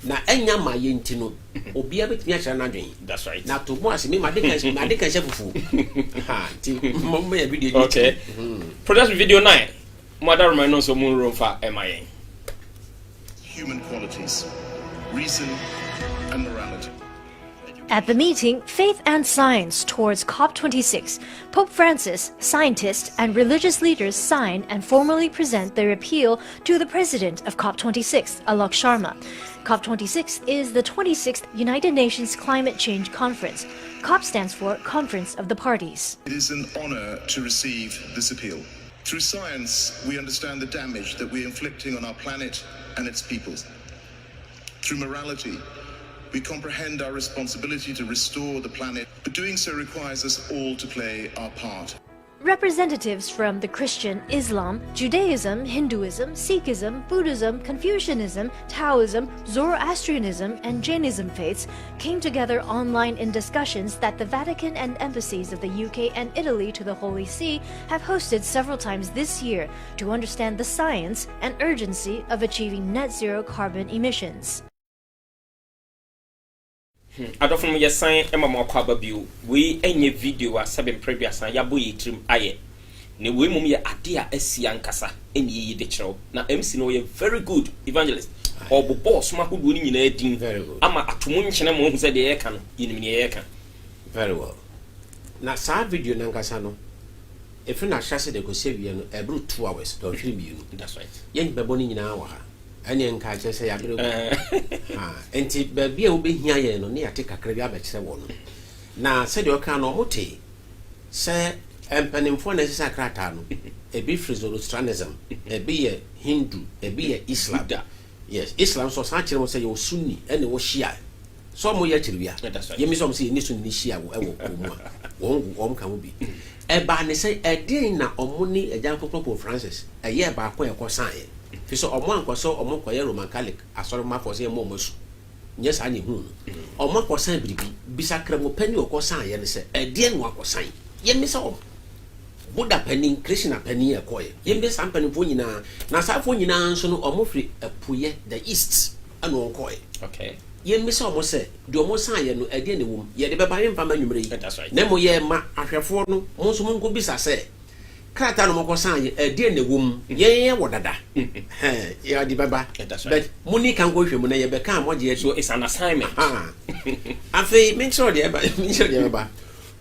na enya ma ye nti no obi abetimi a na dwen. That's right. Na to mo asemi ma de kan shefufu ha ti mo me video. Okay. Production video 9 Mother Romano so mun room for MIA. Human qualities, reason and morality. At the meeting, Faith and Science towards COP26, Pope Francis, scientists, and religious leaders sign and formally present their appeal to the president of COP26, Alok Sharma. COP26 is the 26th United Nations Climate Change Conference. COP stands for Conference of the Parties. It is an honor to receive this appeal. Through science, we understand the damage that we're inflicting on our planet and its peoples. Through morality, we comprehend our responsibility to restore the planet, but doing so requires us all to play our part. Representatives from the Christian, Islam, Judaism, Hinduism, Sikhism, Buddhism, Confucianism, Taoism, Zoroastrianism, and Jainism faiths came together online in discussions that the Vatican and embassies of the UK and Italy to the Holy See have hosted several times this year to understand the science and urgency of achieving net zero carbon emissions. Adofum ye sign emama kwa babiu we enye video a 7 previous an yabo ye trim aye ne we mum ye ade a asia nkasa eni yi de kyerɛw na MC no ye very good evangelist obo boss ma hodo ni nyina din very good ama atomo nkyene mo hu se de ye ka no yinim ne ye ka very well na sa video na nkasa no if na hyase de ko sewie no ebru 2 hours do hwiri bi no that's right yen bebo ni nyina wa ha ani nka che se ya bere enti ba bia wo behia ye no ne yate kakra bi abekere wo no na se de oka no hote se empanimfo na sisa krata no ebi free Zoroastrianism ebi ye Hindu ebi ye Islam yes Islam so sa kire mo se ye Sunni ene wo Shia so mo ye kire bia ye mi so mo se ni Sunni ni Shia wo ewo ko mu a won ka mo bi e ba ne se e din na omo ni ejan Pope Francis e ye ba ko e ko san ye so omo ankoso omo koye Roman Catholic asoro ma for say mo mosu nye sa ni hu omo kosan biribi bisakra mo pani okosan ye ne se ede no akosan ye mi so Buddha pani Krishna pani e koye ye mi sa pani fo nyina na sa fo nyina nso no omo firi apuye the east ano koye okay ye mi so omo se de omo san ye no ede ne wom ye de beba ye mfa ma nwumre yi na mo ye ma ahwefo no mo nso mo nko bisa se krata no moko san ye ade ne wom ye wodada ya di baba but muni kan go hwemu na ye be kan mo je so it's an assignment afi make sure de baba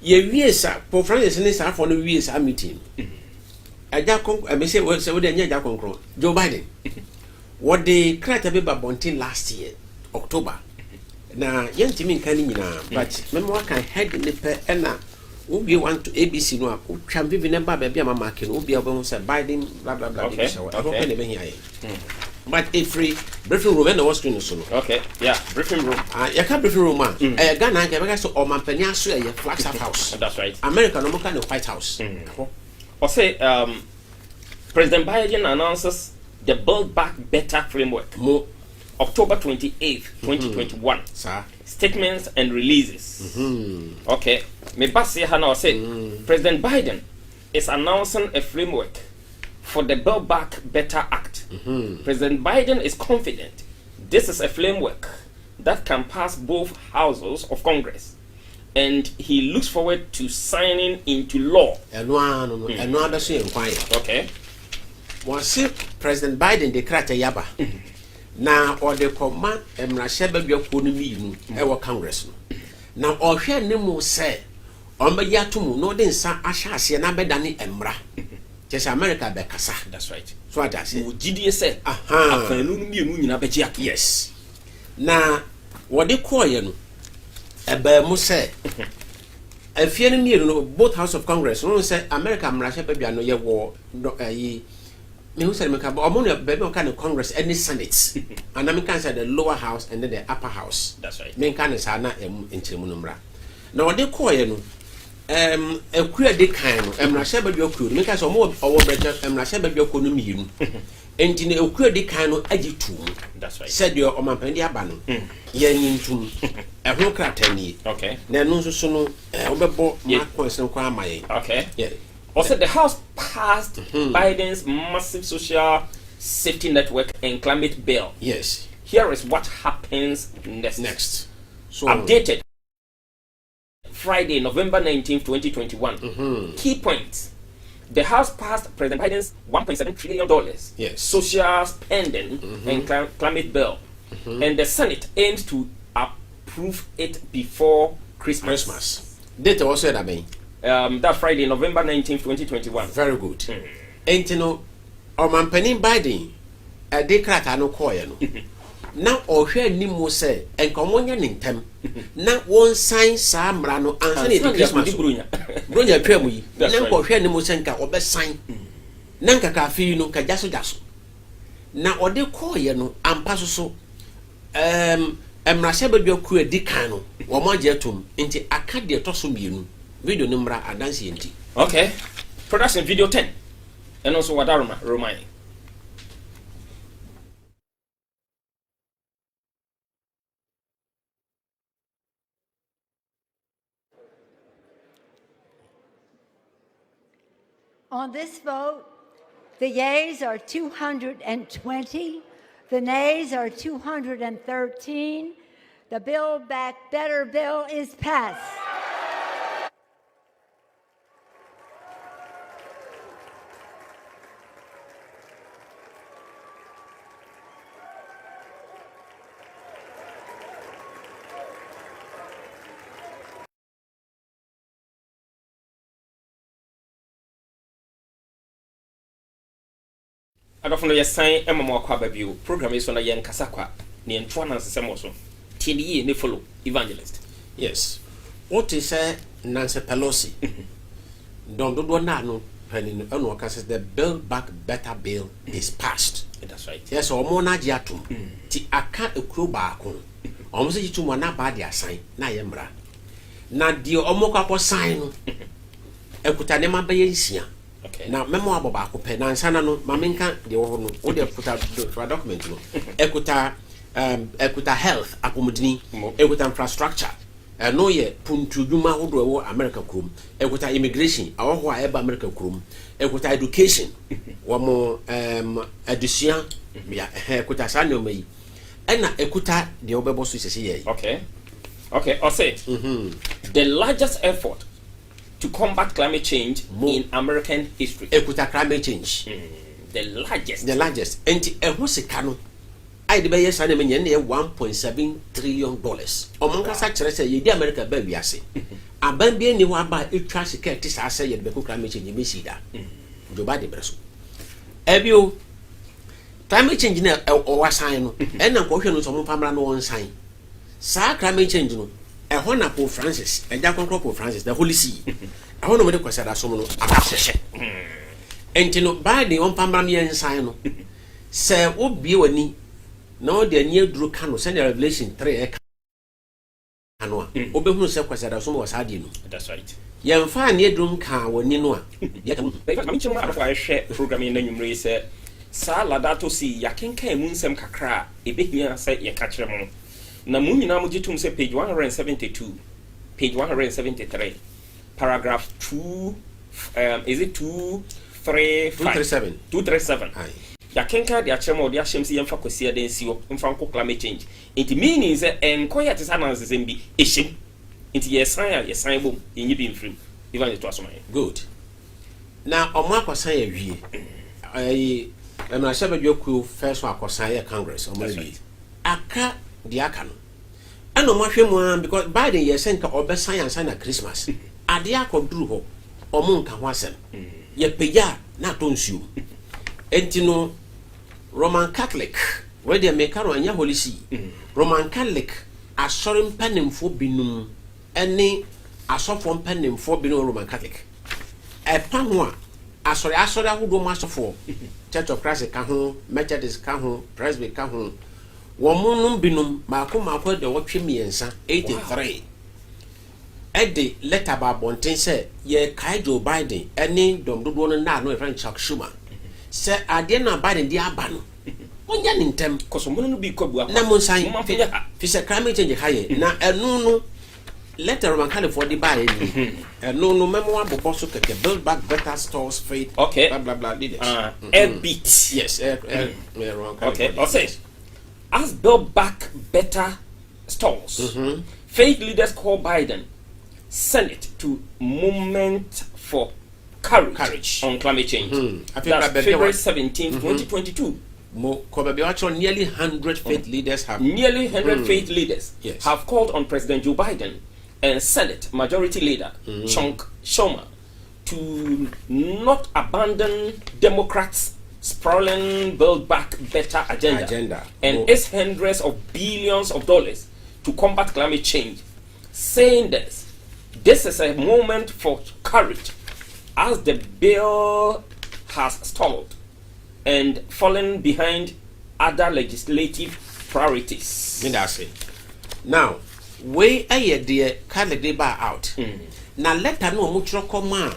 ye wie sa Pope Francis ni sa for no wie sa meeting aja kon me say we de nya aja konkro Joe Biden what the krata be babontin last year October na yentimi kan ni nyina but memo kan head ni pe na we want to ABC no twa vivi number ba bia mama ke no obi obo say Biden blah blah blah okay. I don't know be here but if free briefing room and was screen so okay yeah briefing room ya ka briefing room Ghana ke be so o mampani aso e Flagstaff House that's right America no mo ka no White House or say President Biden announces the Build Back Better framework October 28th 2021 sir statements and releases okay me basi hana say President Biden is announcing a framework for the Build Back Better Act. President Biden is confident this is a framework that can pass both houses of Congress and he looks forward to signing into law. Okay. Once President Biden declared yaba na or the command emrashebe biako no mi nu e wo Congress no na ohwe ne mu se ombayatum no de nsa ahyaase na bedane emra just America be kasa that's right so that say wo gidie se afanu no mienu nyina be gia yes na wo de koye no eba mu se afie no mienu no both House of Congress no say America emrashebe bia no ye wo yi me who said me ka omo no be me ka Congress and the Senate and I can say the lower house and then the upper house that's right me kan say na enchiremu no mra na wo de koye no ekura de kan no emra hye ba biakuru me ka say omo owo brecha emra hye ba biakuru no mienu enti na ekura de kan no agitu that's right said your omanpan de aba no ye nyintum ehwo kratani okay na no so no obebo ma konsen kwa amaye okay yeah. Also, the House passed Biden's massive social safety network and climate bill. Yes. Here is what happens next. So, updated Friday, November 19th, 2021. Key points. The House passed President Biden's $1.7 trillion social spending and climate bill. And the Senate aims to approve it before Christmas. Date also that mean? That Friday, November 19th, 2021. Very good. And you know, Omanpanin Biden, a decrata no koya no. Now, or share Nimo say, and Comonia Nintem. Now, one sign Sam Rano answer it to Christmas. Brunya Tremui, now, or share Nimo Senka or best sign. Nanka Cafe no Kajaso Jaso. Now, or de koya no, and Paso. Emrasebe Bioku Dicano, or Majetum, into Acadia Tosum. Video number adansi enti. Okay. Production video 10. And also Wadaruma Romani. On this vote, the yeas are 220, the nays are 213. The Build Back Better bill is passed. Adofo ye sign emamo akwa babio program is on the yen kasakwa ne entwa na sesemo so tie ne follow evangelist. Yes, what is Nancy Pelosi don't do na no penny no can the Build Back Better bill is passed. That's right. Yes, or more na atum ti aka ekuro baako omo se jitu mo na ba dia sign na yemra na di omo kwa sign no ekuta ne mabaye nsia. Okay. Now, memo abo ba ko pe na nsana no mamenka de wo no wo de put for document no ekuta health accommodini ekuta infrastructure no ye puntu dwuma wo do wo America krom ekuta immigration awo ho a eba America krom ekuta education wo mo education ya ekuta sanyo mai ena ekuta de obebo so sese ye. Okay. I'll say the largest effort to combat climate change in American history. Ekuta climate change. The largest. Enti eho sika no ai de be yes na menye na $1.7 trillion. Omonka sa kire say ye di America ba wiase. Aban bi ni wa ba etwa sika ti sa say ye de be climate change me si da. Joe Biden breso. Ebio climate change na o wasan no e na ko hwe no so mo pamra no won san. Sa climate change no ehon na Pope Francis eja kontro Pope Francis the Holy See ehon no me de kwasada som no akahwehwe enti no Biden on pamra me ensan no se obie wani na o de ani aduro ka no send Revelation 3 e kanu a obehunu se kwasada som was ade no. That's right. Yemfa ne aduro ka wani no a ye ka me chima afa hwe program na nwumre se sa ladato si yakenka emu nsem kakra ebehia se ye ka kire mo na mu nyina mo gitum se page 172 page 173 paragraph 2 is it 237 ya kenka dia chemo dia shemsi yemfa kwesi den sio mfa nko climate change it means enkoya tesa na nsembi ehim nti yesan bom yenyi bi mfrim even to asoma. Good. Na omo akosan ya wie na shabadwoku first one akosan ya Congress omo wie aka diaka no eno mahwemu because Biden ye senka obesan yansa na Christmas ade akoduru ho omo nka ho asem ye peja na tonsuo enti no Roman Catholic we dey make aro anya Holy See Roman Catholic asori mpanimfo binum ene asofo mpanimfo binum Roman Catholic epa ho a asori ahodo mo asofo Church of Christ ka ho Methodist ka ho Presbyterian ka ho womunum binum mako de wotwe miensa 83 ede letter ba bonten se ye kai Joe Biden eni domdodo no na no Frank Chuck Schumer se ade na Biden di aba no onya nintem kosomo no bi kwabu akwa na monsan fi se climate change haye na enu no letter man California di ba eni enu no memo abobo so keke Build Back Better stores faith blah blah blah leaders beat yes okay I'll say as Build Back Better stalls, faith leaders call Biden Senate to Movement for Courage on climate change. That's February 17, 2022. Nearly 100 faith leaders have faith leaders have called on President Joe Biden and Senate Majority Leader Chuck Schumer to not abandon Democrats' sprawling Build Back Better agenda and its hundreds of billions of dollars to combat climate change, saying this is a moment for courage as the bill has stalled and fallen behind other legislative priorities. Now, way a dear Catholic ba out. Now let her know much come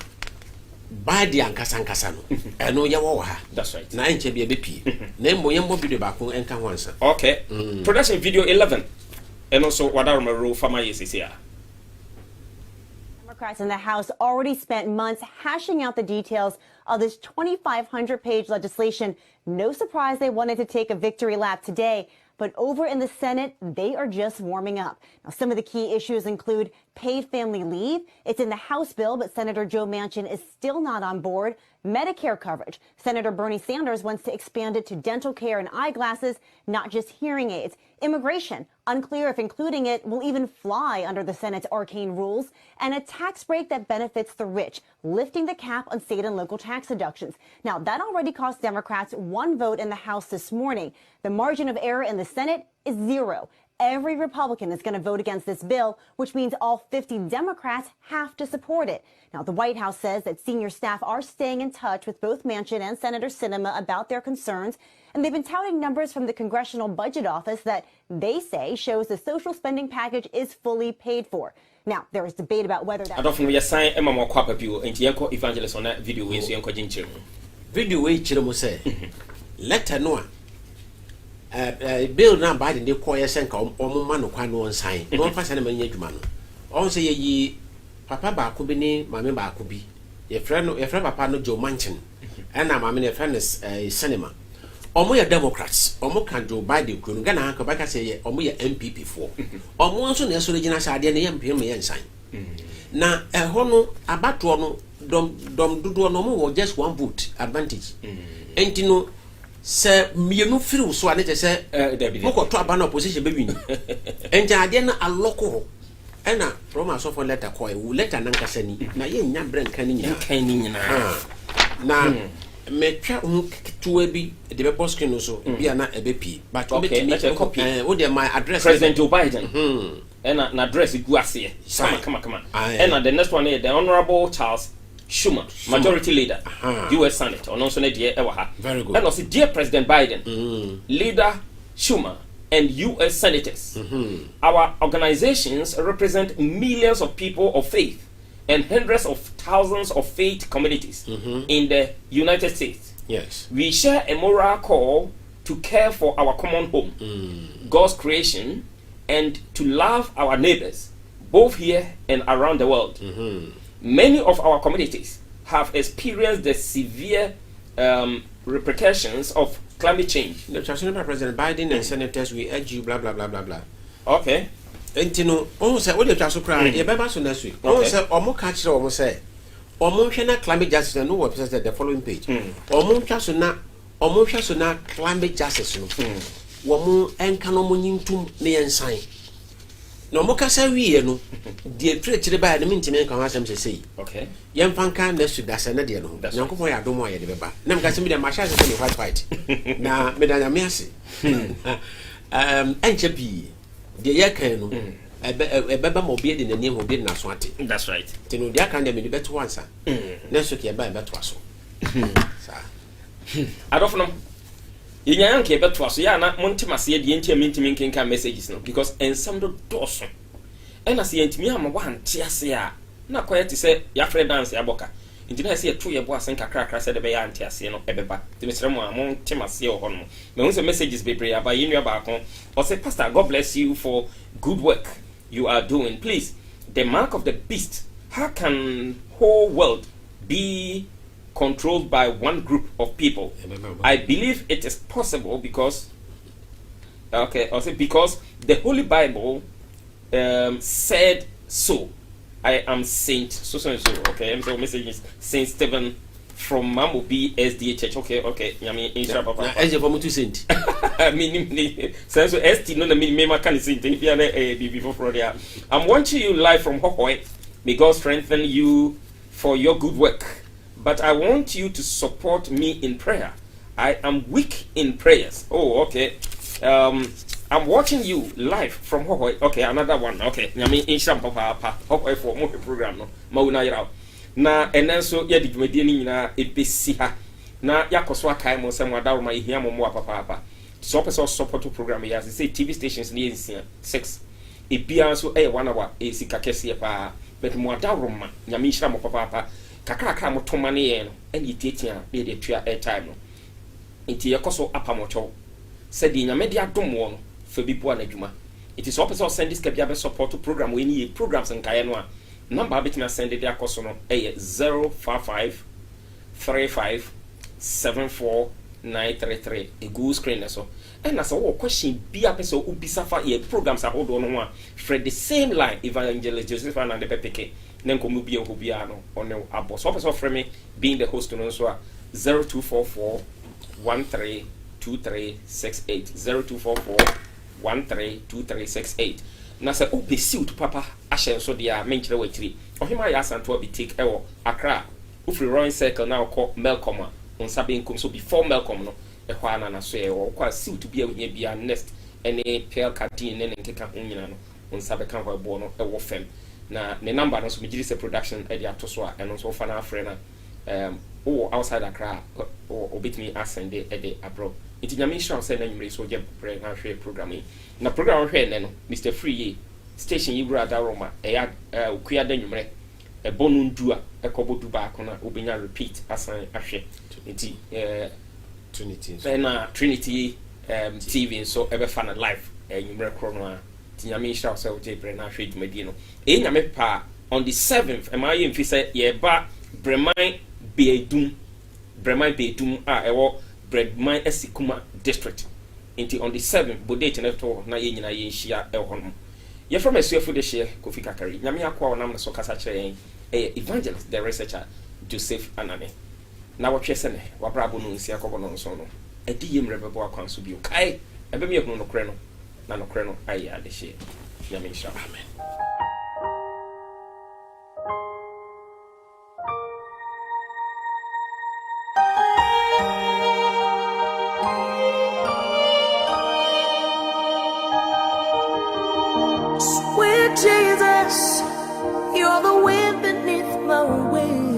by the ankasa no eno ye wo ha. That's right. Na enche bia be pie na embo yembo video ba ko enka ho ansa. Okay. Production video 11 and also Wadaroma Ro Fama Yesisia. Democrats in the House already spent months hashing out the details of this 2,500-page legislation. No surprise they wanted to take a victory lap today. But over in the Senate, they are just warming up. Now, some of the key issues include paid family leave. It's in the House bill, but Senator Joe Manchin is still not on board. Medicare coverage. Senator Bernie Sanders wants to expand it to dental care and eyeglasses, not just hearing aids. Immigration. Unclear if including it will even fly under the Senate's arcane rules. And a tax break that benefits the rich, lifting the cap on state and local tax deductions. Now, that already cost Democrats one vote in the House this morning. The margin of error in the Senate is 0. Every Republican is going to vote against this bill, which means all 50 Democrats have to support it. Now, the White House says that senior staff are staying in touch with both Manchin and Senator Sinema about their concerns, and they've been touting numbers from the Congressional Budget Office that they say shows the social spending package is fully paid for. Now, there is debate about whether that... Adolfo, we assign Emma Mokwapa Pio, and Yanko Evangelist on that video, when Yanko Jinchir. Video way Chiramo say, let her know. Bill now by the call senka or man no sign. No pass any man yet man. Also ye Papa Bakubini, Mammy Bakubi. Your friend Papa no Joe Manchin. And I'm a friend is cinema. Or more Democrats, or more can Joe Biden couldn't get a back say or more MPP for. Or more soon as original side and MP and sign. Now a hono abatuano dom do no more just one vote advantage. Ain't you know. Sir, me no feel so I need to say, Moko to a opposition baby. And Jadiana a local. And a Roma so for letter coy, who let an anchor send na yen brand canning. Now, me try to a be the Boskin so be an ABP, but okay, let a copy. Would my address President Joe Biden? And an address it was here. Come on. And the next one is the Honorable Charles Schumer, Majority Leader, U.S. Senate, or also dear Ewaha. Very good. And also, dear President Biden, Leader Schumer, and U.S. Senators. Our organizations represent millions of people of faith and hundreds of thousands of faith communities in the United States. Yes. We share a moral call to care for our common home, God's creation, and to love our neighbors, both here and around the world. Many of our communities have experienced the severe repercussions of climate change. President Biden and senators, we urge you, blah, blah, blah, blah, blah. Okay. And you know, almost what you cry, you better so next week. Almost almost catch almost say, almost climate justice, and no what says the following page. Almost climate justice. Woman and canomoning to me and sign. No more cassa we no. Dear treachery by the mintimate can ask them to say. Okay. Young Fancan, that's an idea. No, that's Uncle Boy, I don't want you to be. Now, got some of my shadows in the fight. Now, Madame Mercy. And Chappie, the Yakano, a beba mobile in the name of Bidna Swati. That's right. Tino Yakan, the better answer. Next week, by better so. I don't know. You can't keep it twice. Yeah, not Montemasi, the intimate can messages no, because and some do Dawson. And I see me, I'm one, Tiasia. Not quite to say, your friend dance, Yaboka. Indeed, I see a 2 year boss and cracker said the Bayan Tiasia, no, Ebeba, the Mr. Montemasi or Hono. My own messages be prayer by in your balcony. Or say, Pastor, God bless you for good work you are doing. Please, the mark of the beast, how can whole world be controlled by one group of people? I believe it is possible because because the Holy Bible said so. I am Saint so. Okay, I'm so message is Saint Stephen from Mamobi SDA Church. Okay. I mean, in Papa. As you come to Saint. I mean, so ST no me can Saint before Friday. I'm watching you live from Hohoi. May God strengthen you for your good work. But I want you to support me in prayer. I am weak in prayers. Oh, okay. I'm watching you live from Hohoi. Okay, another one. Okay. I mean, in Papa, Hohoi for more program. No, Mauna Yao. Na, and then so, yeah, did me na ebesiha. Na, Yakoswa Kaimo, some Wadama, Hiamo, Papa. Support program. Yes, they say TV stations near 6. It be also a 1 hour, a Sikakesi, but more Daruma, Yamisha, Papa. kakra mo to mane ye no ene yetiatia na de tua airtime no nti yekoso apamocho se di nyame de adom wo no fa bi bo anadwuma it is opposite send this kabia be support program we ni programs nkaye no a number betime send de akoso no 055 35 74 933 a good screen so and as a question be a person who be suffer ye programs hold on one for the same line evangelist Joseph and the pepeke then come be a no on the abo so person for me being the host no so 0244 132368 0244 132368 na say o be suit papa ashen so dia menchire wachiri ohima ya santo be take ewo Accra ufri Royal Circle now call Melcom on sabe income so before Melcom no e kwa na so e wo kwa suit bia nya bia next any pearl carton ne nkeka nyina no on sabe kan ho bo no e wo fem na ne number no so me giri se production e dia to so a eno so fa na afre na outside Accra o bit me ascend e de abroad it nyame sure say na nyumre so je pre na hwe programming na program hwe ne no Mr Free station yi brother Roma e ya okuya da nyumre e bonu ndua e kobodu ba akona obenya repeat asan ahwe nti Trinity na Trinity TV so ebe fan live nyumre krono a ti nyame sure say o je pre na hwe dwumadi no e nyame pa on the 7th am I mfi say ye ba Breman Beidum a ewo Breadman Esikuma district inti on the 7th bodate na to na ye nyina ye nhia e ho no ye from asuafo de hye Kofi Kakari nyame akwa wonam na so kasa kire evangelist the researcher Joseph Anane na wotwe se ne wabrabo no nsia kobo no nso no edi yemre bebo akwan so bio kai ebe me ehunu no kre no na no kre no aye ade hye nyame insha amen. Jesus, you're the wind beneath my wings.